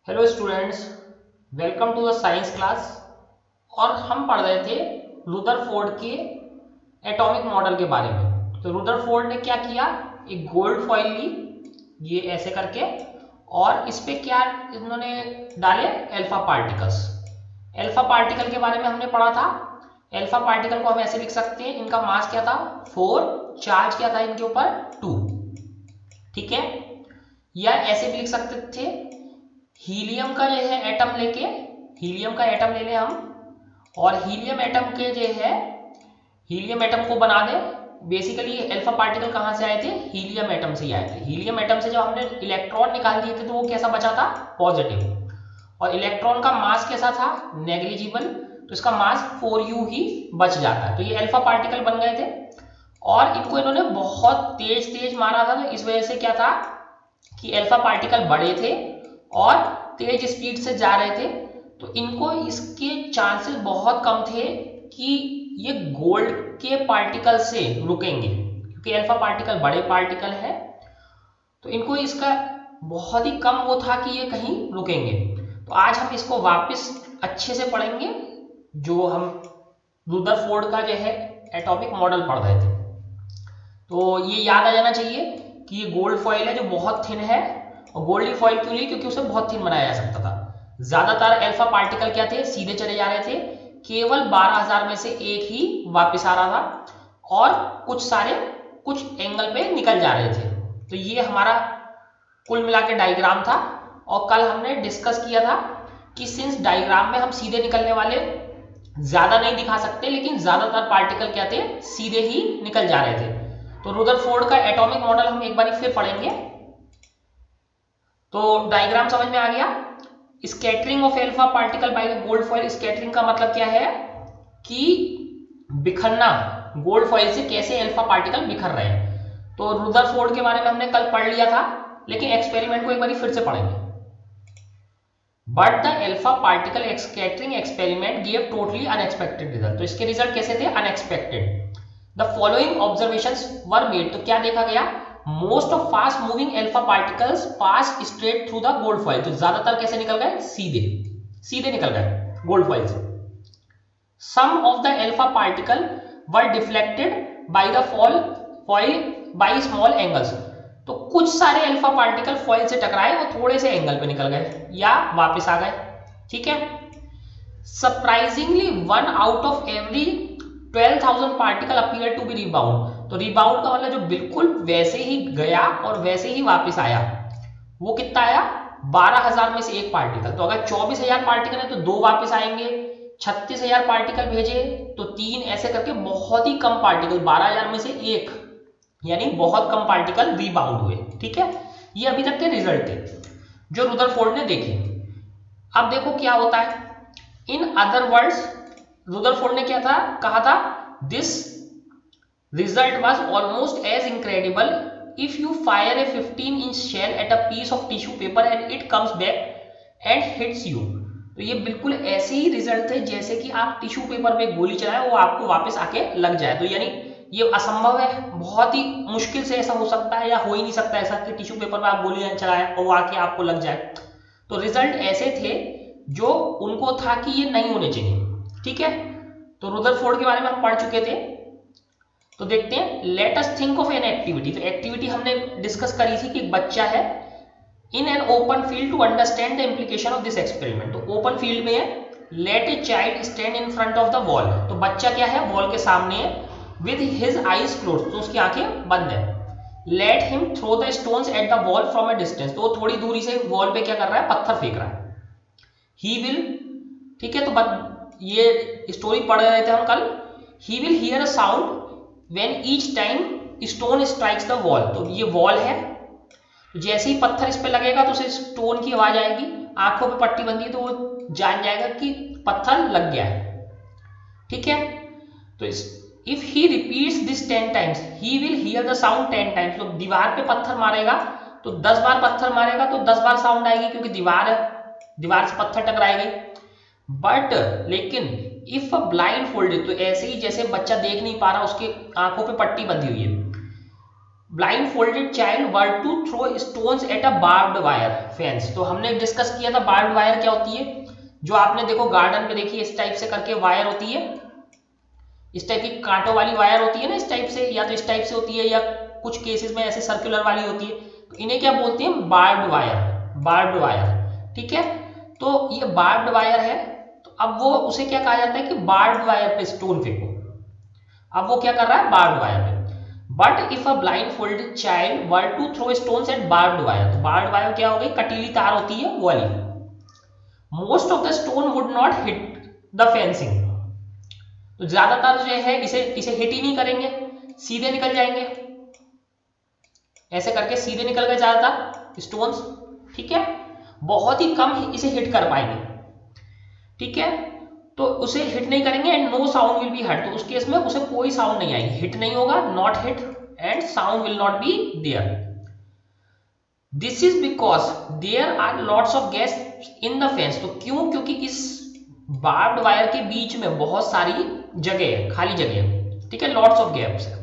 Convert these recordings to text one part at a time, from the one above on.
Hello students, welcome to the science class. और हम पढ़ रहे थे रुदरफोर्ड के एटॉमिक मॉडल के बारे में। तो रुदरफोर्ड ने क्या किया, एक गोल्ड फॉइल ली, ये ऐसे करके, और इस पे क्या इन्होंने डाले, अल्फा पार्टिकल्स। अल्फा पार्टिकल के बारे में हमने पढ़ा था। अल्फा पार्टिकल को हम ऐसे लिख सकते हैं, इनका मास क्या था 4, चार्ज क्या था इनके ऊपर 2। ठीक है, या ऐसे भी लिख सकते थे, हीलियम का जो है एटम लेके, हीलियम का एटम ले लें हम, और हीलियम एटम के जो है, हीलियम एटम को बना दें। बेसिकली अल्फा पार्टिकल कहाँ से आए थे, हीलियम एटम से ही आए थे। हीलियम एटम से जब हमने इलेक्ट्रॉन निकाल दिए थे तो वो कैसा बचा था, पॉजिटिव। और इलेक्ट्रॉन का मास कैसा था, नेग्लिजिबल, तो इसका मास 4u ही बच जाता है। तो ये अल्फा पार्टिकल बन गए थे, और इनको इन्होंने बहुत तेज तेज मारा था। तो इस वजह से क्या था कि अल्फा पार्टिकल बड़े थे और तेज स्पीड से जा रहे थे, तो इनको इसके चांसेस बहुत कम थे कि ये गोल्ड के पार्टिकल से रुकेंगे, क्योंकि अल्फा पार्टिकल बड़े पार्टिकल है। तो इनको इसका बहुत ही कम वो था कि ये कहीं रुकेंगे। तो आज हम इसको वापस अच्छे से पढ़ेंगे, जो हम रुदरफोर्ड का जो है एटॉमिक मॉडल पढ़ रहे थे। तो ये याद आ जाना चाहिए कि ये गोल्ड फॉइल है जो बहुत थिन है। और गोल्ड फॉइल क्यों ली, क्योंकि उसे बहुत थिन बनाया जा सकता था। ज्यादातर अल्फा पार्टिकल क्या थे, सीधे चले जा रहे थे। केवल 12,000 में से एक ही वापस आ रहा था, और कुछ सारे कुछ एंगल पे निकल जा रहे थे। तो ये हमारा कुल मिला के डायग्राम था। और कल हमने डिस्कस किया था कि सिंस डायग्राम में हम सीधे निकलने वाले ज्यादा नहीं दिखा सकते, लेकिन ज्यादातर पार्टिकल क्या थे, सीधे ही निकल जा रहे थे। तो रुदरफोर्ड का एटॉमिक मॉडल हम एक बार फिर पढ़ेंगे। तो डायग्राम समझ में आ गया। Scattering of alpha particle by the gold foil. Scattering का मतलब क्या है कि बिखरना, गोल्ड फॉइल से कैसे अल्फा पार्टिकल बिखर रहे हैं। तो रुदरफोर्ड के बारे में हमने कल पढ़ लिया था, लेकिन एक्सपेरिमेंट को एक बार फिर से पढ़ेंगे। But the alpha particle scattering experiment give totally unexpected result. तो इसके रिजल्ट कैसे थे, unexpected. The following observations were made. तो क्या देखा गया, most of fast moving alpha particles pass straight through the gold foil. तो ज्यादातर कैसे निकल गए, सीधे सीधे निकल गए गोल्ड फॉइल से। Some of the alpha particle were deflected by the foil by small angles. तो कुछ सारे अल्फा पार्टिकल फॉइल से टकराए, वो थोड़े से एंगल पे निकल गए या वापस आ गए। ठीक है, surprisingly 1 out of every 12,000 particle appear to be rebound. तो रिबाउंड का मतलब जो बिल्कुल वैसे ही गया और वैसे ही वापस आया, वो कितना आया, 12,000 में से एक पार्टिकल। तो अगर 24,000 पार्टिकल है तो दो वापस आएंगे, 36,000 पार्टिकल भेजे तो तीन, ऐसे करके बहुत ही कम पार्टिकल, 12,000 में से एक, यानी बहुत कम पार्टिकल रीबाउंड हुए। ठीक है, ये अभी तक के रिजल्ट थे जो रुदरफोर्ड ने देखे। अब देखो क्या होता है। इन अदर वर्ड्स, रुदरफोर्ड ने क्या था कहा था, this result was almost as incredible if you fire a 15-inch shell at a piece of tissue paper and it comes back and hits you. तो ये बिल्कुल ऐसे ही रिजल्ट थे जैसे कि आप टिश्यू पेपर पे गोली चलाए, वो आपको वापस आके लग जाए। तो यानी ये असंभव है, बहुत ही मुश्किल से ऐसा हो सकता है, या हो ही नहीं सकता ऐसा कि टिश्यू पेपर पे आप गोली चलाए और वो आके आपको लग जाए। तो रिजल्ट ऐसे थे जो उनको था कि ये नहीं होने चाहिए। ठीक है, तो रुदरफोर्ड के बारे में हम पढ़ चुके थे। तो देखते हैं, let us think of an activity. तो एक्टिविटी हमने डिस्कस करी थी कि एक बच्चा है in an open field to understand the implication of this experiment. तो ओपन फील्ड में है, let a child stand in front of the wall. तो बच्चा क्या है, वॉल के सामने है, विद हिज आईज क्लोज, तो उसकी आंखें बंद है। Let him throw the stones at the wall from a distance. तो वो थोड़ी दूरी से वॉल पे क्या कर रहा है, पत्थर फेंक रहा है। ही विल, ठीक है, तो ये स्टोरी पढ़ रहे थे हम कल। He will hear a sound when each time stone strikes the wall. तो ये वॉल है, तो जैसे ही पत्थर इस पे लगेगा तो उसे स्टोन की आवाज आएगी। आंखों पे पट्टी बंधी है तो वो जान जाएगा कि पत्थर लग गया है। ठीक है, तो if he repeats this 10 times he will hear the sound 10 times. तो दीवार पे पत्थर मारेगा तो 10 बार पत्थर मारेगा तो 10 बार साउंड आएगी, क्योंकि दीवार है, दीवार से पत्थर टकराएगी। बट लेकिन इफ अ ब्लाइंड फोल्डेड, तो ऐसे ही जैसे बच्चा देख नहीं पा रहा, उसके आंखों पे पट्टी बंधी हुई है, blind folded child were to throw stones at a barbed wire fence. तो हमने डिस्कस किया था बार्ब्ड वायर क्या होती है, जो आपने देखो गार्डन में देखी इस टाइप से करके वायर होती है, इस टाइप की कांटों वाली वायर होती है ना, इस टाइप से, या तो इस टाइप से होती है या कुछ केसेस में ऐसे सर्कुलर वाली होती है, तो इन्हें क्या बोलते हैं, बार्ब्ड वायर, बार्ब्ड वायर। ठीक है, तो ये बार्ब्ड वायर है, तो अब वो उसे क्या कहा जाता है कि बार्ब्ड वायर पे स्टोन फेंको, अब वो क्या कर रहा है, बार्ब्ड वायर पे। But if a blind folded child were to throw stones at barbed wire, तो बार्ब्ड वायर क्या हो गई, कटीली तार होती है वो वाली, most of the stone would not hit the fencing, तो ज्यादातर जो है इसे इसे हिट ही नहीं करेंगे, सीधे निकल जाएंगे, ऐसे करके सीधे निकल गए ज्यादातर स्टोन्स। ठीक है, बहुत ही कम इसे हिट कर पाएंगे। ठीक है, तो उसे हिट नहीं करेंगे and no sound will be heard, तो उस केस में उसे कोई साउंड नहीं आएगी, हिट नहीं होगा, not hit and sound will not be there. This is because there are lots of gaps in the fence, तो क्यों, क्योंकि इस बार्ब्ड वायर के बीच में बहुत सारी जगह है, खाली जगह है। ठीक है, लॉट्स ऑफ गैप्स है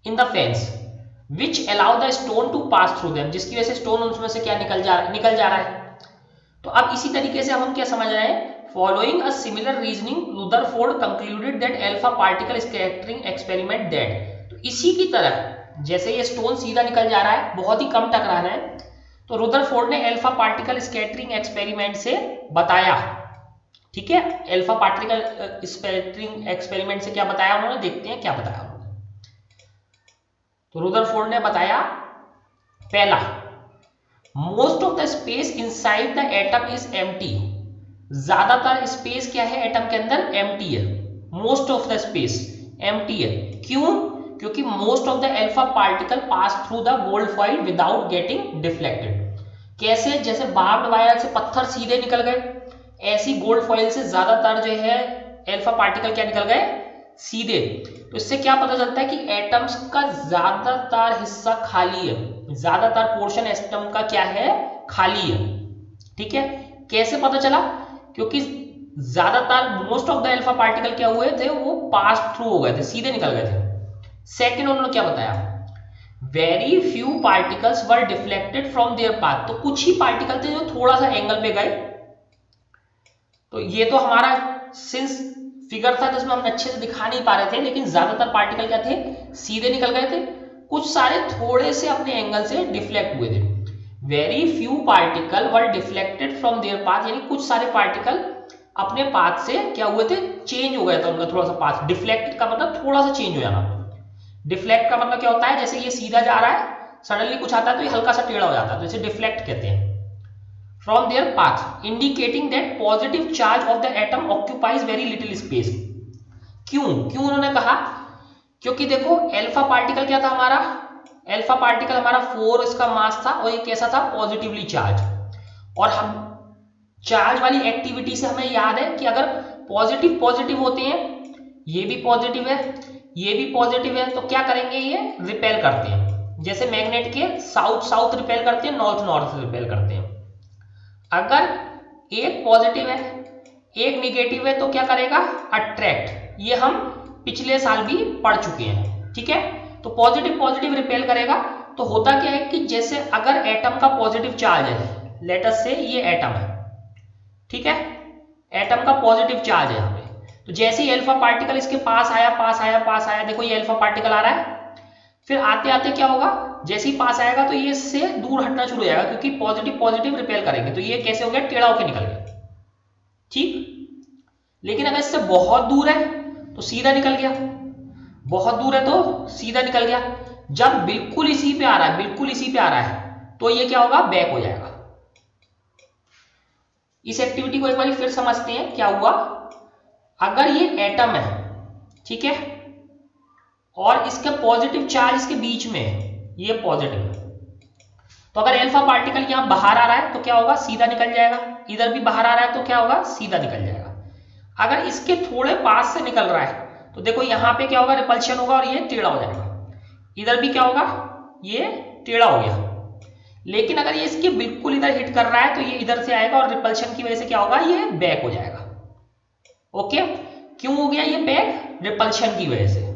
in the fence which allow the stone to pass through them, जिसकी वजह से स्टोन उसमें से क्या निकल जा रहा है। तो अब इसी तरीके से हम क्या समझ रहे हैं, following a similar reasoning Rutherford concluded that alpha particle scattering experiment that, तो इसी की तरह जैसे ये स्टोन सीधा निकल जा रहा है, बहुत ही कम टकरा रहा है, तो रुदरफोर्ड ने अल्फा पार्टिकल स्कैटरिंग एक्सपेरिमेंट से बताया। ठीक है, अल्फा पार्टिकल स्कैटरिंग एक्सपेरिमेंट से क्या बताया उन्होंने, देखते हैं क्या बताया उन्होंने। तो रुदरफोर्ड ने बताया, पहला, most of the space inside the atom is empty, ज्यादातर स्पेस क्या है एटम के अंदर, एम्प्टी है, most of the space empty है। क्यों, क्योंकि most of the alpha particle pass through the gold foil without getting deflected. कैसे, जैसे बार्ब्ड वायर से पत्थर सीधे निकल गए, ऐसी गोल्ड फॉइल से ज्यादातर जो है अल्फा पार्टिकल क्या निकल गए, सीधे। तो इससे क्या पता चलता है कि एटम्स का ज्यादातर हिस्सा खाली है, ज्यादातर पोर्शन एटम का क्या है, खाली है। ठीक है, कैसे पता चला, क्योंकि ज्यादातर most of the alpha particle क्या हुए थे, वो पास थ्रू हो गए थे, सीधे निकल गए थे। सेकंड उन्होंने क्या बताया, very few particles were deflected from there path, तो कुछ ही पार्टिकल थे जो थोड़ा सा एंगल पे गए। तो ये तो हमारा सिंस फिगर था जिसमें हम अच्छे से दिखा नहीं पा रहे थे, लेकिन ज्यादातर पार्टिकल क्या थे, सीधे निकल गए थे, कुछ सारे थोड़े से अपने एंगल से डिफ्लेक्ट हुए थे। Very few particle were deflected from there path, यानी कुछ सारे पार्टिकल अपने पाथ से क्या हुए थे, चेंज हो गया था उनका थोड़ा सा पाथ। डिफ्लेक्टेड का मतलब थोड़ा सा चेंज हो जाना, डिफ्लेक्ट का मतलब क्या होता है, जैसे ये सीधा जा रहा है, सडनली कुछ आता है तो ये हल्का सा टेढ़ा हो जाता है, तो इसे डिफ्लेक्ट कहते हैं। From there path indicating that positive charge of the atom occupies very little space. क्यों, क्यों उन्होंने कहा, क्योंकि देखो अल्फा पार्टिकल क्या था हमारा, अल्फा पार्टिकल हमारा 4 इसका मास था, और ये कैसा था, पॉजिटिवली चार्ज। और हम चार्ज वाली एक्टिविटी से हमें याद है कि अगर पॉजिटिव पॉजिटिव होते हैं, ये भी पॉजिटिव है, ये भी पॉजिटिव है, तो क्या करेंगे, ये रिपेल करते हैं, जैसे मैग्नेट के साउथ साउथ रिपेल करते हैं, नॉर्थ नॉर्थ रिपेल करते हैं। अगर एक पॉजिटिव है एक निगेटिव है, तो क्या करेगा, अट्रैक्ट, ये हम पिछले साल भी पढ़ चुके हैं। ठीक है, तो पॉजिटिव पॉजिटिव रिपेल करेगा, तो होता क्या है कि जैसे अगर एटम का पॉजिटिव चार्ज है, लेट अस से ये एटम है, ठीक है, एटम का पॉजिटिव चार्ज है यहाँ पे, तो जैसे ही अल्फा पार्टिकल इसके पास आया पास आया पास आया, देखो ये अल्फा पार्टिकल आ रहा है, फिर आते आते क्या होगा, जैसे ही पास आएगा तो ये इससे दूर हटना शुरू हो जाएगा, क्योंकि पॉजिटिव पॉजिटिव रिपेल करेंगे, तो ये कैसे हो गया, टेढ़ा होकर निकल गया। ठीक, लेकिन अगर इससे बहुत दूर है तो सीधा निकल गया, बहुत दूर है तो सीधा निकल गया। जब बिल्कुल इसी पे आ रहा है, बिल्कुल इसी पे आ रहा है, तो ये क्या होगा, बैक हो जाएगा। इस एक्टिविटी को एक बार फिर समझते हैं क्या हुआ। अगर ये एटम है, ठीक है, और इसका पॉजिटिव चार्ज इसके बीच में है, ये पॉजिटिव है, तो अगर अल्फा पार्टिकल यहां बाहर आ रहा है तो क्या होगा, सीधा निकल जाएगा, इधर भी बाहर आ रहा है तो क्या होगा, सीधा निकल जाएगा। अगर इसके थोड़े पास से निकल रहा है तो देखो यहां पे क्या होगा, रिपल्शन होगा और ये टेढ़ा हो जाएगा, इधर भी क्या होगा, ये टेढ़ा हो गया। लेकिन अगर ये इसके बिल्कुल इधर हिट कर रहा है तो ये इधर से आएगा और रिपल्शन की वजह से क्या होगा, ये बैक हो जाएगा। ओके, क्यों हो गया ये बैक, रिपल्शन की वजह से।